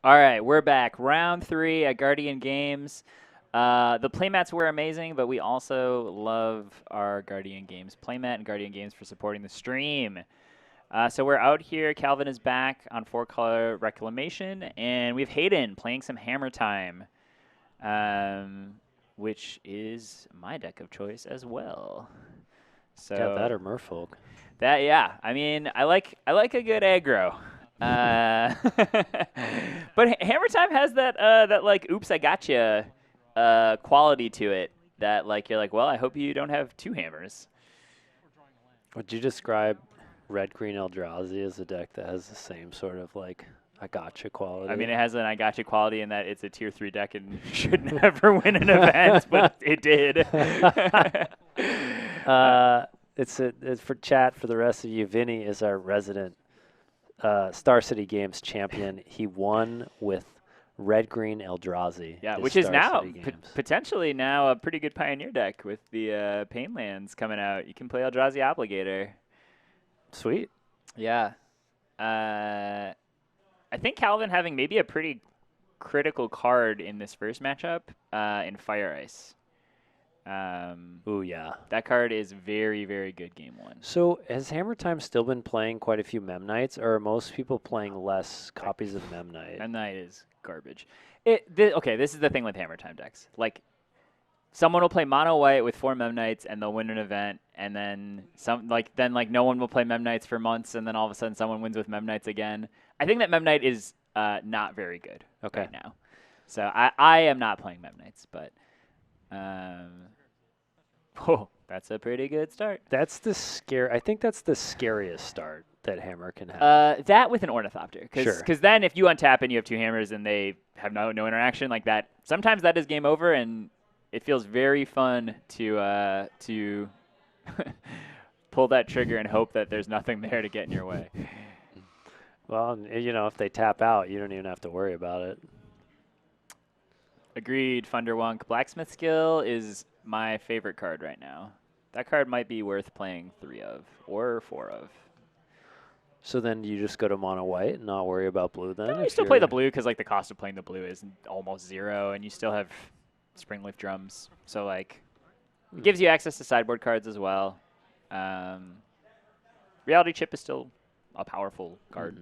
All right, we're back. Round 3 at Guardian Games. The playmats were amazing, but we also love our Guardian Games playmat and Guardian Games for supporting the stream. So we're out here. Calvin is back on 4-color Reclamation, and we have Hayden playing some Hammer Time, which is my deck of choice as well. So Yeah, that or Merfolk. that, yeah. I mean, I like a good aggro. But Hammer Time has that like oops I gotcha quality to it that like you're like, well, I hope you don't have 2 hammers. Would you describe Red Green Eldrazi as a deck that has the same sort of like a gotcha quality? I mean, it has an I gotcha quality in that it's a tier 3 deck and should never win an event, but it did. It's for chat for the rest of you. Vinny is our resident Star City Games champion. He won with Red Green Eldrazi. Yeah, his which is Star now City Games. potentially now a pretty good Pioneer deck with the Pain Lands coming out. You can play Eldrazi Obligator. Sweet. Yeah. I think Calvin having maybe a pretty critical card in this first matchup in Fire Ice. Ooh, yeah. That card is very, very good game 1. So has Hammer Time still been playing quite a few Memnites, or are most people playing less copies of Memnite? Memnite is garbage. Okay, this is the thing with Hammer Time decks. Like, someone will play mono white with 4 Memnites and they'll win an event, and then no one will play Memnites for months, and then all of a sudden someone wins with Memnites again. I think that Memnite is not very good right now. So I am not playing Memnites, but oh, that's a pretty good start. That's the I think that's the scariest start that Hammer can have. That with an Ornithopter, Sure. Because then if you untap and you have 2 hammers and they have no interaction like that, sometimes that is game over, and it feels very fun to pull that trigger and hope that there's nothing there to get in your way. Well, you know, if they tap out, you don't even have to worry about it. Agreed, Thunderwunk. Blacksmith Skill is my favorite card right now. That card might be worth playing 3 of or 4 of. So then you just go to mono white and not worry about blue then? No, you still play the blue because like the cost of playing the blue is almost 0, and you still have Springleaf Drums. So like, it gives you access to sideboard cards as well. Reality Chip is still a powerful card.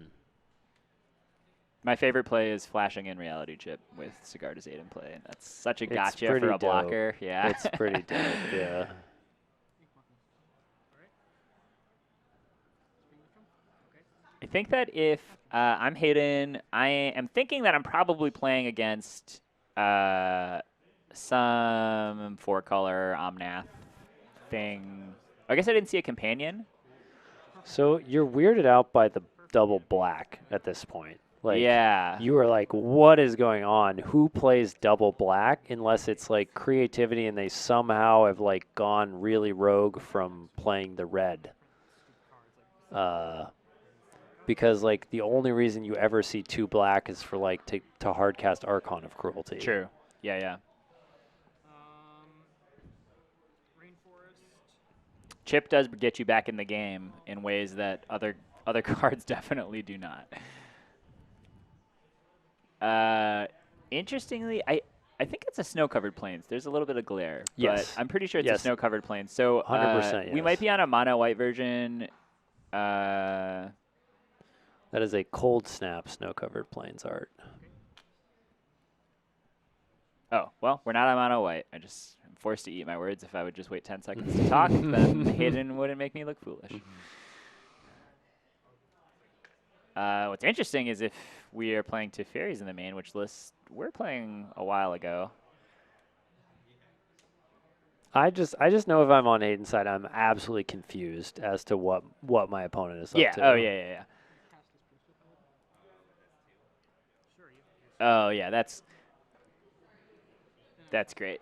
My favorite play is flashing in Reality Chip with Cigar to Zayt in play. That's such a gotcha for a blocker. Dope. Yeah, It's pretty dope. Yeah. I think that if I'm Hayden, I am thinking that I'm probably playing against some 4-color Omnath thing. I guess I didn't see a companion. So you're weirded out by the double black at this point. Like, yeah. You were like, what is going on? Who plays double black unless it's like creativity and they somehow have like gone really rogue from playing the red? Because like the only reason you ever see 2 black is for like to hardcast Archon of Cruelty. True. Yeah, yeah. Chip does get you back in the game in ways that other cards definitely do not. Interestingly, I think it's a snow-covered plains. There's a little bit of glare, yes. but I'm pretty sure it's a snow-covered plains. So 100%, we might be on a mono-white version. That is a cold snap snow-covered plains art. Oh, well, we're not on mono-white. I'm forced to eat my words. If I would just wait 10 seconds to talk, then Hayden wouldn't make me look foolish. What's interesting is if we are playing Teferis in the main, which list we're playing a while ago. I just know if I'm on Hayden's side, I'm absolutely confused as to what my opponent is up to. Oh, yeah. Oh, yeah, that's great.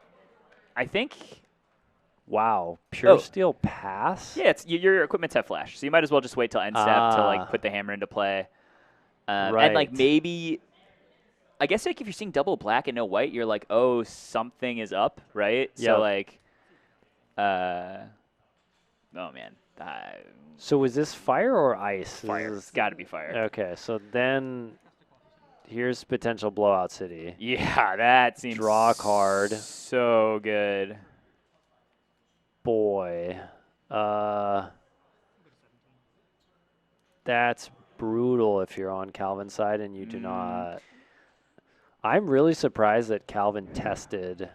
I think... Wow, Pure Steel pass? Yeah, your equipment's have flash, so you might as well just wait till end step to like put the hammer into play. Right. And like maybe, I guess like if you're seeing double black and no white, you're like, oh, something is up, right? Yep. So like, oh man. So is this fire or ice? Fire. It's got to be fire. Okay, so then Here's potential blowout city. Yeah, that seems Draw a card. so good. Boy. That's brutal if you're on Calvin's side and you do not. I'm really surprised that Calvin tested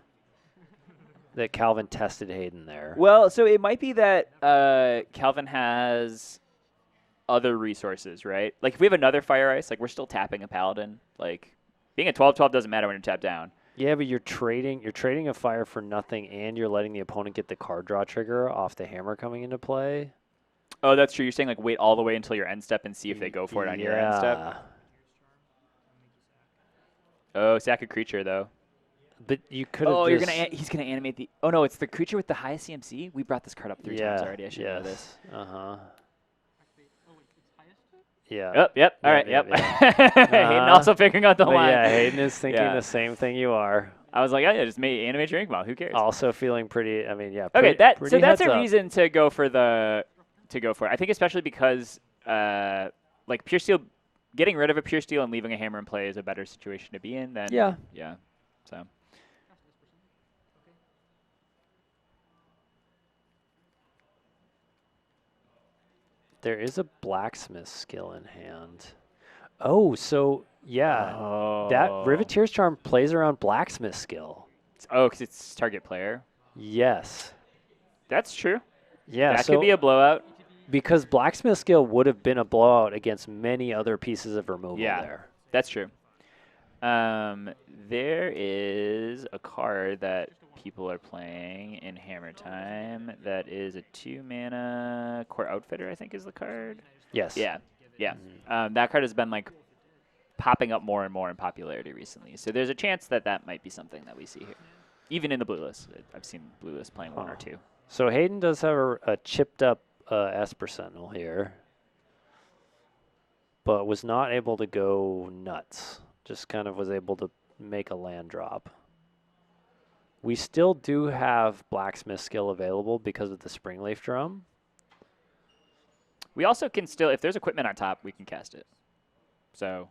Hayden there. Well, so it might be that Calvin has other resources, right? Like if we have another Fire Ice, like we're still tapping a Paladin. Like being a 12/12 doesn't matter when you're tapped down. Yeah, but you're trading a fire for nothing, and you're letting the opponent get the card draw trigger off the hammer coming into play. Oh, that's true. You're saying like wait all the way until your end step and see if they go for it on your end step. Oh, sack a creature though. But you could have. Oh, he's gonna animate the. Oh no, it's the creature with the highest CMC. We brought this card up 3 times already. I should know this. Yeah. Yep. All right. Yep. Hayden also figuring out the line. Yeah, Hayden is thinking the same thing you are. I was like, oh yeah, just animate your ink ball. Who cares? Also feeling pretty. I mean, yeah. Okay, pretty that's a up. reason to go for it. I think especially because like pure steel, getting rid of a pure steel and leaving a hammer in play is a better situation to be in than yeah. So. There is a blacksmith skill in hand. Oh, so yeah, that Riveteer's Charm plays around blacksmith skill. Oh, because it's target player. Yes. That's true. Yeah, that could be a blowout. Because blacksmith skill would have been a blowout against many other pieces of removal there. That's true. There is a card that people are playing in Hammer Time that is a 2-mana Core Outfitter, I think is the card. Yes. Yeah. That card has been like popping up more and more in popularity recently. So there's a chance that might be something that we see here. Even in the blue list. I've seen blue list playing 1 or 2. So Hayden does have a chipped up Esper Sentinel here, but was not able to go nuts. Just kind of was able to make a land drop. We still do have blacksmith skill available because of the Springleaf Drum. We also can still, if there's equipment on top, we can cast it. So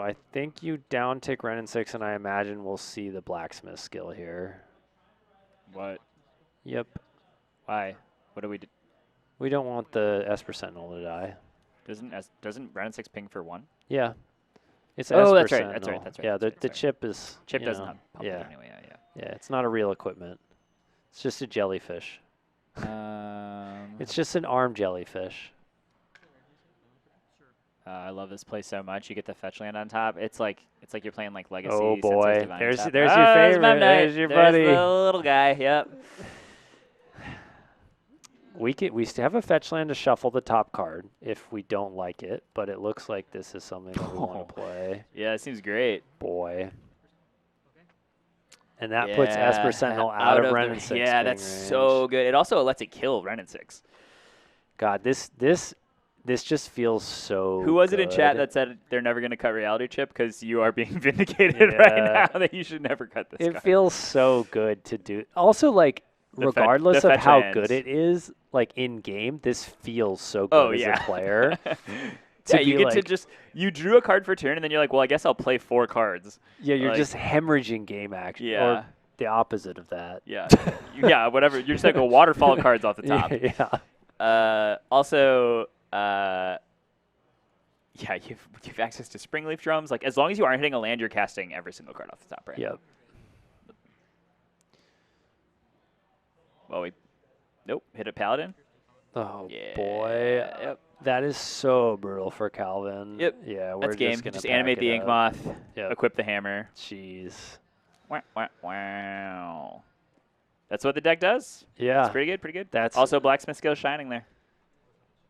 I think you down tick Ren and 6, and I imagine we'll see the blacksmith skill here. What? Yep. Why? What do we do? We don't want the Esper Sentinel to die. Doesn't Ren and 6 ping for 1? Yeah. It's Esper that's Sentinel. right. That's right. Yeah, the chip is... Chip doesn't have pump anyway. Yeah, it's not a real equipment. It's just a jellyfish. It's just an armed jellyfish. I love this place so much. You get the fetch land on top. It's like you're playing like Legacy. Oh boy, there's your favorite. There's your buddy. There's the little guy. Yep. We still have a fetch land to shuffle the top card if we don't like it, but it looks like this is something that we want to play. Yeah, it seems great. Boy. And that puts Esper Sentinel out of Ren and 6. Yeah, that's range. So good. It also lets it kill Ren and 6. God, this just feels so Who was good. it in chat that said they're never going to cut Reality Chip because you are being vindicated right now that you should never cut this It feels so good to do. Also, like, regardless of how good it is, like, in-game, this feels so good as a player. You get to just – you drew a card for turn, and then you're like, well, I guess I'll play 4 cards. Yeah, you're just hemorrhaging game action. Yeah. Or the opposite of that. Yeah. Yeah, whatever. You're just like a waterfall of cards off the top. Yeah. Also – yeah, you have access to Springleaf Drums. Like, as long as you aren't hitting a land, you're casting every single card off the top, right? Yep. Well, nope, hit a Paladin. Oh, boy. Yep. That is so brutal for Calvin. Yep. Yeah, we're That's game. just going to animate the Ink Moth, equip the hammer. Jeez. Wow. That's what the deck does. Yeah. It's pretty good. That's also Blacksmith skill shining there.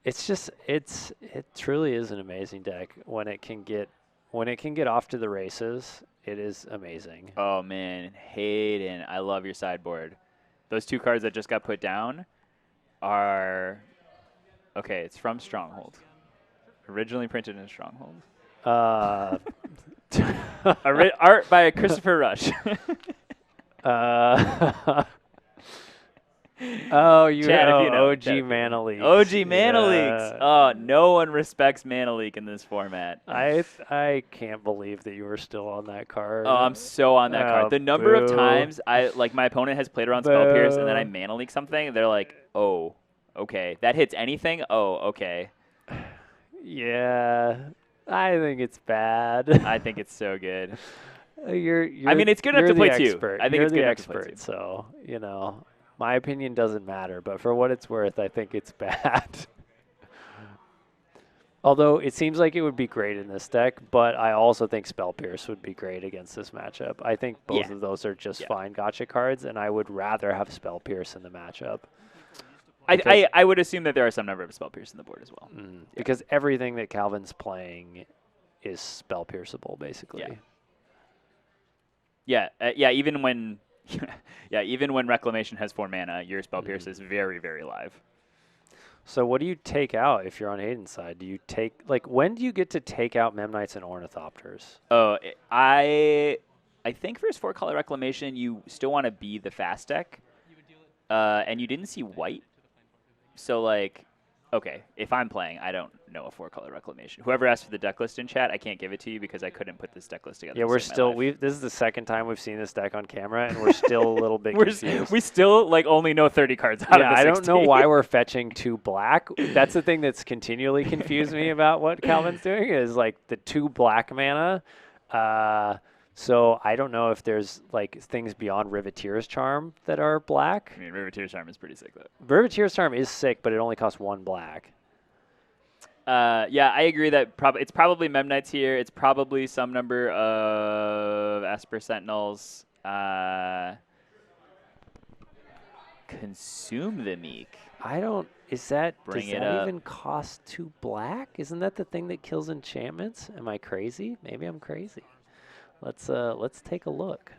It's just it truly is an amazing deck when it can get off to the races. It is amazing. Oh man, Hayden, I love your sideboard. Those 2 cards that just got put down are okay. It's from Stronghold, originally printed in Stronghold. Art by Christopher Rush. Oh, you Chad, if you know. OG Mana OG Leaks. Mana Leaks. Yeah. Oh, no one respects Mana Leak in this format. I can't believe that you were still on that Oh, I'm card. so on that card. Oh, The number of boo. times my opponent has played around Spell Pierce and then I Boo. Mana Leak something, they're like, oh, okay. That hits anything? Oh, okay. Yeah. I think it's bad. I think it's so good. I You're mean, it's good enough you're to the play two. expert. I think You're it's good the enough to play two. expert, so, my opinion doesn't matter, but for what it's worth, I think it's bad. Although it seems like it would be great in this deck, but I also think Spell Pierce would be great against this matchup. I think both Yeah. of those are just Yeah. fine gotcha cards, and I would rather have Spell Pierce in the matchup. I would assume that there are some number of Spell Pierce in the board as well. Because everything that Calvin's playing is Spell Pierceable, basically. Yeah. Yeah. Even when, even when Reclamation has 4 mana, your Spell Pierce is very, very live. So what do you take out if you're on Hayden's side? Do you take, when do you get to take out Memnites and Ornithopters? Oh, I think for his 4-color Reclamation, you still want to be the fast deck, and you didn't see white. So, okay, if I'm playing, I don't know a 4-color Reclamation. Whoever asked for the deck list in chat, I can't give it to you because I couldn't put this deck list together. Yeah, to we're save my still, life. this is the second time we've seen this deck on camera, and we're still a little bit confused. We still, only know 30 cards out of the 60. I don't know why we're fetching 2 black. That's the thing that's continually confused me about what Calvin's doing is, the 2 black mana. So I don't know if there's things beyond Riveteer's Charm that are black. I mean, Riveteer's Charm is pretty sick though. Riveteer's Charm is sick, but it only costs 1 black. Yeah, I agree that it's probably Memnites here. It's probably some number of Esper Sentinels. Consume the Meek. Does that Bring it up. even cost 2 black? Isn't that the thing that kills enchantments? Am I crazy? Maybe I'm crazy. Let's take a look.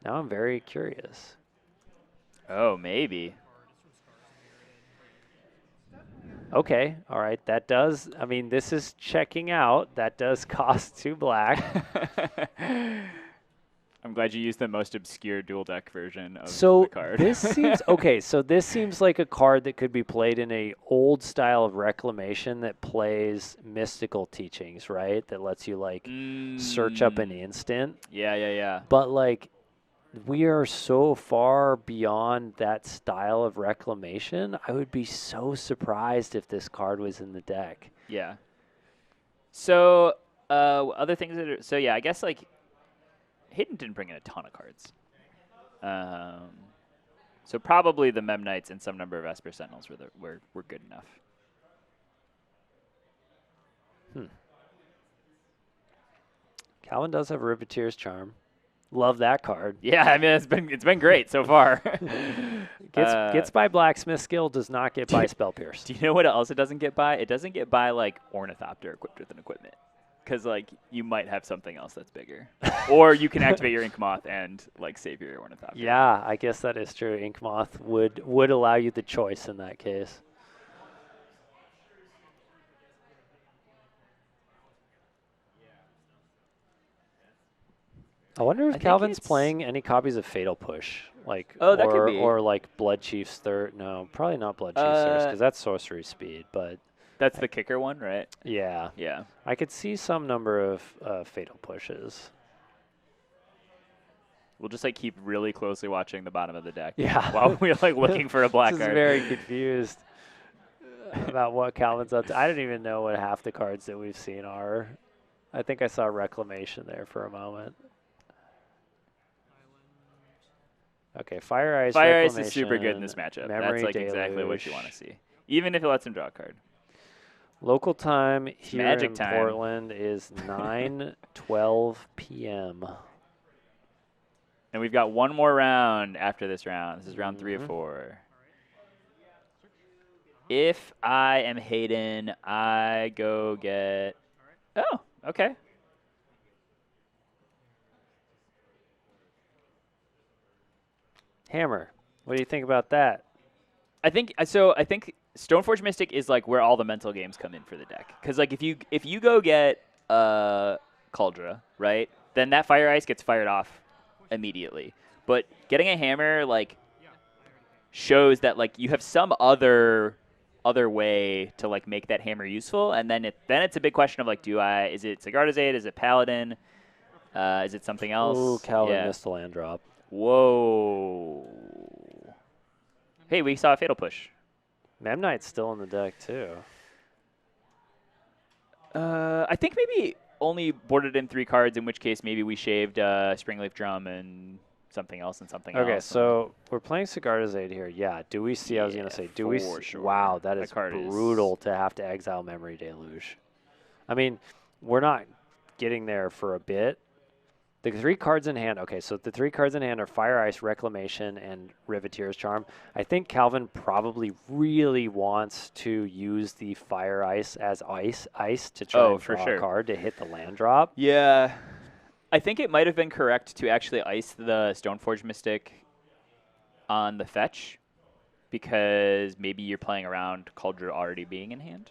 Now I'm very curious. Oh, maybe. Okay, all right. That does. I mean, this is checking out. That does cost 2 black. I'm glad you used the most obscure dual deck version of So the card. this seems okay. So this seems like a card that could be played in a old style of Reclamation that plays mystical teachings, right? That lets you search up an instant. Yeah. But we are so far beyond that style of Reclamation. I would be so surprised if this card was in the deck. Yeah. So other things that are I guess Hayden didn't bring in a ton of cards. So probably the Memnites and some number of Esper Sentinels were good enough. Calvin does have Riveteer's Charm. Love that card. Yeah, I mean it's been great so far. Gets by Blacksmith Skill, does not get by Spell Pierce. Do you know what else it doesn't get by? It doesn't get by Ornithopter equipped with an equipment. Because you might have something else that's bigger. Or you can activate your Ink Moth and save your Ornithopter. Yeah, I guess that is true. Ink Moth would allow you the choice in that case. I wonder if Calvin's playing any copies of Fatal Push, that could be. or Blood Chief's Thirst. No, probably not Blood Chief's Thirst because that's sorcery speed. But that's the kicker one, right? Yeah. Yeah. I could see some number of Fatal Pushes. We'll just keep really closely watching the bottom of the deck. Yeah. While we're looking for a black Just card. very confused about what Calvin's up to. I don't even know what half the cards that we've seen are. I think I saw Reclamation there for a moment. Okay, Fire Ice. Fire Ice is super good in this matchup. Memory That's Deluge. exactly what you want to see. Even if it lets him draw a card. Local time here Magic in time. Portland is 9:12 p.m. And we've got one more round after this round. This is round 3 of 4. If I am Hayden, I go get... Oh, okay. Hammer. What do you think about that? I think Stoneforge Mystic is where all the mental games come in for the deck. Because if you go get Cauldra, right, then that Fire Ice gets fired off immediately. But getting a hammer shows that like you have some other way to like make that hammer useful, and then it's a big question of like, is it Sigardazade, is it Paladin, is it something Ooh, else? Calvin Yeah. missed the land drop. Whoa. Hey, we saw a fatal push. Memnite's still in the deck too. I think maybe only boarded in 3 cards, in which case maybe we shaved Springleaf Drum and something else and something else. Okay, so we're playing Sigardazade here. Yeah, do we see? I was Yeah, gonna say, do we? for sure. Wow, that That is card is- brutal to have to exile Memory Deluge. I mean, we're not getting there for a bit. The 3 cards in hand. Okay, so the 3 cards in hand are Fire Ice, Reclamation, and Riveteer's Charm. I think Calvin probably really wants to use the Fire Ice as ice to try and for draw sure. a card to hit the land drop. Yeah. I think it might have been correct to actually ice the Stoneforge Mystic on the fetch, because maybe you're playing around Cauldron already being in hand.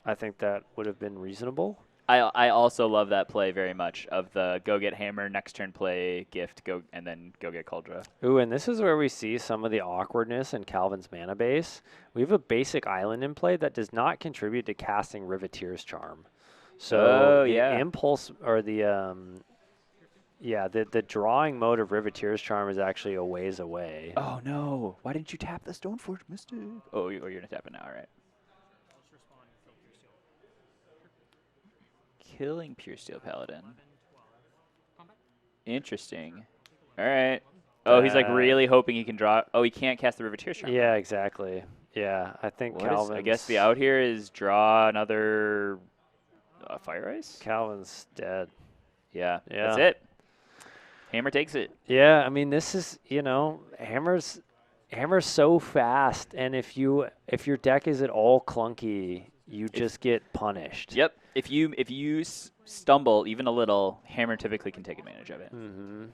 I think that would have been reasonable. I also love that play very much, of the go get hammer, next turn play gift, and then go get Cauldron. Ooh, and this is where we see some of the awkwardness in Calvin's mana base. We have a basic island in play that does not contribute to casting Riveteer's Charm. So the impulse, or the the drawing mode of Riveteer's Charm is actually a ways away. Oh no! Why didn't you tap the Stoneforge Mystic? Oh, you're gonna tap it now, all right? Killing Pure Steel Paladin. Interesting. All right. Oh, he's like really hoping he can draw. Oh, he can't cast the Riveteer's Charm. Yeah, exactly. Yeah, I think Calvin. I guess the out here is draw another Fire Ice. Calvin's dead. Yeah, that's it. Hammer takes it. Yeah, I mean, this is, Hammer's so fast, and if your deck is at all clunky, you just get punished. Yep. If you stumble even a little, Hammer typically can take advantage of it. Mm-hmm.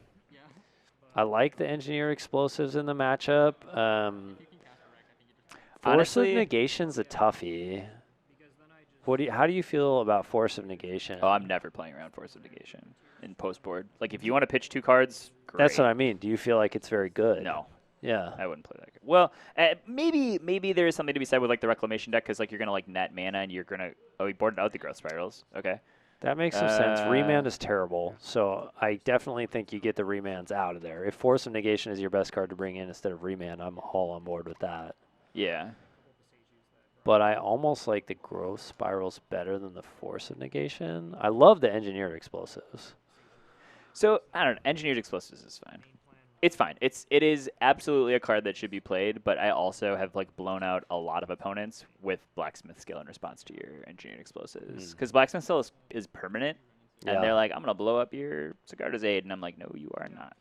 I like the Engineer Explosives in the matchup. Force of Negation's a toughie. How do you feel about Force of Negation? Oh, I'm never playing around Force of Negation in post board. Like, if you want to pitch 2 cards, great. That's what I mean. Do you feel like it's very good? No. Yeah. I wouldn't play that good. Well, maybe there is something to be said with like the Reclamation deck, because like you're gonna like net mana and you're gonna you boarded out the Growth Spirals. Okay. That makes some sense. Remand is terrible, so I definitely think you get the remands out of there. If Force of Negation is your best card to bring in instead of remand, I'm all on board with that. Yeah. But I almost like the Growth Spirals better than the Force of Negation. I love the Engineered Explosives. So, I don't know. Engineered Explosives is fine. It's fine. It is absolutely a card that should be played, but I also have like blown out a lot of opponents with Blacksmith Skill in response to your Engineered Explosives. Because Blacksmith Skill is permanent, and they're like, I'm going to blow up your Sigardazade, and I'm like, no, you are not.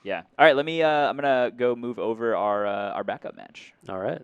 Yeah. All right, I'm going to go move over our backup match. All right.